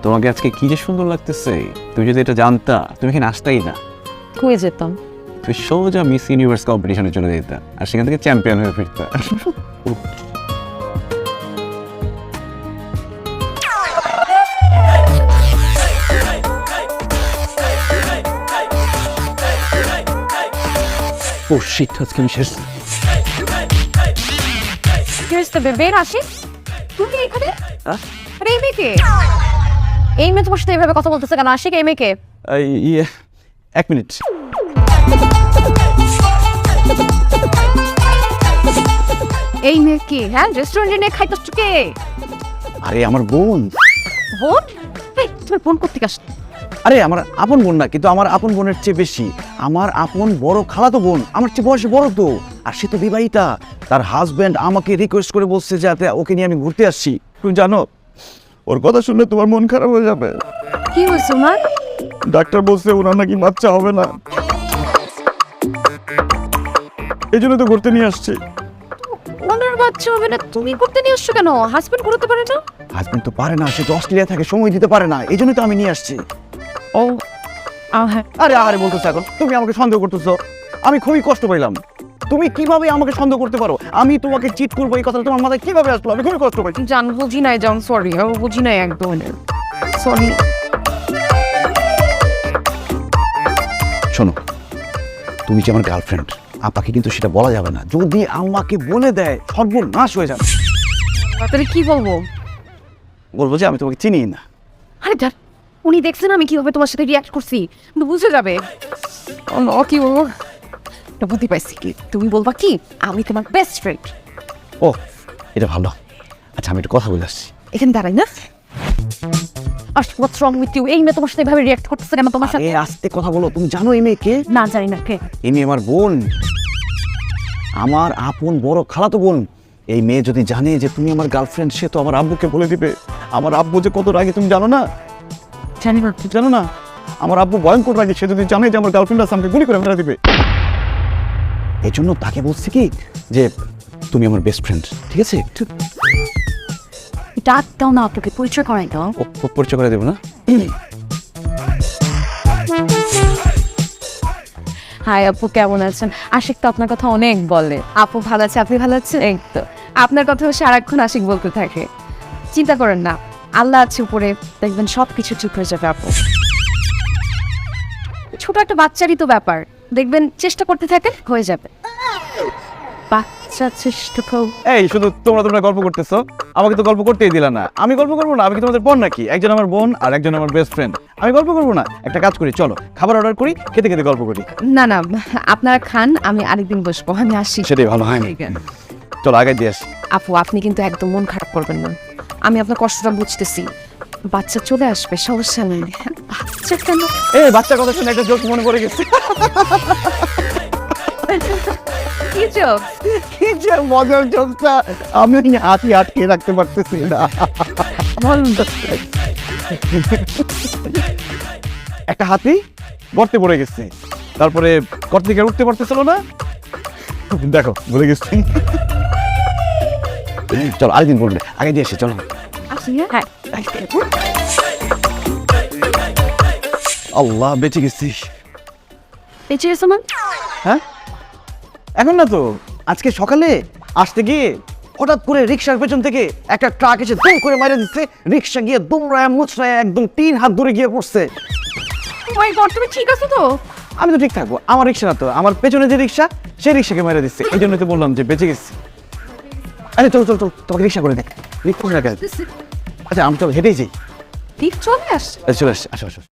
তোমাকে আজকে কি যে সুন্দর লাগতেছে, তুমি যদি এটা জানতা তুমি এখানে আসতাই না। কই যেতাম? তুমি সোজা মিস ইউনিভার্স কম্পিটিশনে চলে যেতা আর সেখান থেকে চ্যাম্পিয়ন হয়ে ফিরতা। ও শিট, আজকে আমি শেষ। বের আসি তুমি এখানে? আরে এই মেয়েকে, এই মেয়ে তোমার সাথে এইভাবে কথা বলতেছে কেন? আশিক, এই মেয়েকে। ইয়ে, এক মিনিট। এই মেয়ে কি? হ্যাঁ, রেস্টুরেন্টে নিয়ে খাইতেছ কে? আরে আমার বোন। বোন? এই তোমার বোন কোত্থেকে আসছে? আরে আমার আপন বোন না, কিন্তু আমার আপন বোনের চেয়ে বেশি আমার আপন বড় খালাতো বোন, আমার চেয়ে বয়সে বড় তো। আর সে তো বিবাহিতা, তার হাজব্যান্ড আমাকে রিকোয়েস্ট করে বলছে যাতে ওকে নিয়ে আমি ঘুরতে আসছি। তুমি জানো, ওর কথা শুনলে তোমার মন খারাপ হয়ে যাবে। কি হয়েছে ওনার? ডাক্তার বলছে ওনার নাকি বাচ্চা হবে না, এই জন্য তো ঘুরতে নিয়ে আসছে। ওনার বাচ্চা হবে না, তুমি ঘুরতে নিয়ে আসছো কেন? হাজবেন্ড ঘুরতে পারে না? হাজব্যান্ড তো পারে না, সে তো অস্ট্রেলিয়া থাকে, সময় দিতে পারে না, এই জন্যই তো আমি নিয়ে আসছি। ও হ্যাঁ। আরে আরে বলতেছো এখন, তুমি আমাকে সন্দেহ করতেছো, আমি খুবই কষ্ট পাইলাম। তুমি কিভাবে আমাকে সন্দেহ করতে পারো? আমি তোমাকে চিট করবো এই কথা তোমার মাথায় কিভাবে আসলো? আমি খুবই কষ্ট পাইছি। জান বুঝি নাই, জান সরি, বুঝি নাই একদম সরি। শোনো, তুমি যে আমার গার্লফ্রেন্ড, আপাকে কিন্তু সেটা বলা যাবে না। যদি আমাকে বলে দেয় সর্বনাশ হয়ে যাবে। তাহলে কি বলবো? বলবো যে আমি তোমাকে চিনি না। আরে যার, উনি দেখছেন আমি কিভাবে তোমার সাথে রিয়াক্ট করছি, বুঝে যাবে। কি বলবো? বুঝতে পারছি কি, তুমি বলবা কি আমি তোমার বেস্ট ফ্রেন্ড। ও, এটা ভালো। আচ্ছা, আমি একটু কথা বলে আসছি। এখানে দাঁড়াই না। What's wrong with you? এই মেয়ে তোমার সাথে এভাবে রিয়াক্ট করতেছে কেন? তোমার সাথে আস্তে কথা বলো। তুমি জানো এই মেয়েকে? না, জানি না। কে? এই মেয়ে আমার বোন, আমার আপন বড় খালাতো বোন। এই মেয়ে যদি জানে যে তুমি আমার গার্লফ্রেন্ড, সে তো আমার আব্বুকে বলে দিবে। আমার আব্বু যে কত রাগে তুমি জানো না? জানি না। জানো না? আমার আব্বু ভয়ঙ্কর রাগে, সে যদি জানে যে আমার গার্লফ্রেন্ড আছে আমাকে গুলি করে মেরে দিবে। এই জন্য তাকে বলছি কি যে তুমি আমার বেস্ট ফ্রেন্ড, ঠিক আছে? ডাক দাও না, আপনাকে পরিচয় করাই দাও। ও পরিচয় করে দেবো না? হাই আপু, কেমন আছেন? আশিক তো আপনার কথা অনেক বলে। আপু ভালো আছে, আপনি ভালো আছেন? এই তো, আপনার কথা সারাক্ষণ আশিক বলতে থাকে। চিন্তা করেন না, আল্লাহ আছে উপরে, দেখবেন সব কিছু ঠিক হয়ে যাবে। আপু ছোট একটা বাচ্চারই তো ব্যাপার, দেখবেন চেষ্টা করতে থাকেন, হয়ে যাবে। বাচ্চা চেষ্টা করো। এই শুধু তোমরা গল্প করতেছো, আমাকে তো গল্প করতেই দিলা না। আমি গল্প করবো না? আমি কি তোমাদের বোন নাকি? একজন আমার বোন আর একজন আমার বেস্ট ফ্রেন্ড, আমি গল্প করবো না? একটা কাজ করি, চলো খাবার অর্ডার করি, খেতে খেতে গল্প করি। না না, আপনারা খান, আমি আরেকদিন বসবো, আমি আসি। সেটাই ভালো হয়। চলো আগে দিয়ে আসি। আপু আপনি কিন্তু একদম মন খারাপ করবেন না, আমি আপনার কষ্টটা বুঝতেছি। বাচ্চা চলে আসবে, সমস্যা নেই। বাচ্চা কেন? এই বাচ্চার কথা শুনে একটা জোক মনে পড়ে গেছে। কি জোক? কি যে মজার জোকটা, আমি হাতি আটকে রাখতে পারতেছি না। একটা হাতি গর্তে পড়ে গেছে, তারপরে গর্ত থেকে উঠতে পারতেছিল না। দেখো ভুলে গেছি। চলো আরেকদিন বলবে, আগে দিয়ে এসে চলো। হ্যাঁ, আল্লাহ, বেঁচে গেছি। বেঁচে গেছো মানে? হ্যাঁ, এখন না তো, আজকে সকালে আসতে গিয়ে হঠাৎ করে রিক্সার পেছন থেকে একটা ট্রাক এসে দম করে মারা দিচ্ছে। রিক্সা গিয়ে দমড়ায় মুচড়ায় একদম 3 হাত দূরে গিয়ে পড়ছে। ওই গড, তুমি ঠিক আছো তো? আমি তো ঠিক থাকবো, আমার রিক্সা না তো, আমার পেছনে যে রিক্সা, সেই রিক্সাকে মেরে দিচ্ছে। এই জন্যই তো বললাম যে বেঁচে গেছি। আরে চলো চলো চলো, তোমাকে রিক্সা করে দেখ। রিক্সা করে দেখ। আচ্ছা আমি চলো হেঁটেই যাই। ঠিক চলে আসছে। চলে আসছে, আসো আসো।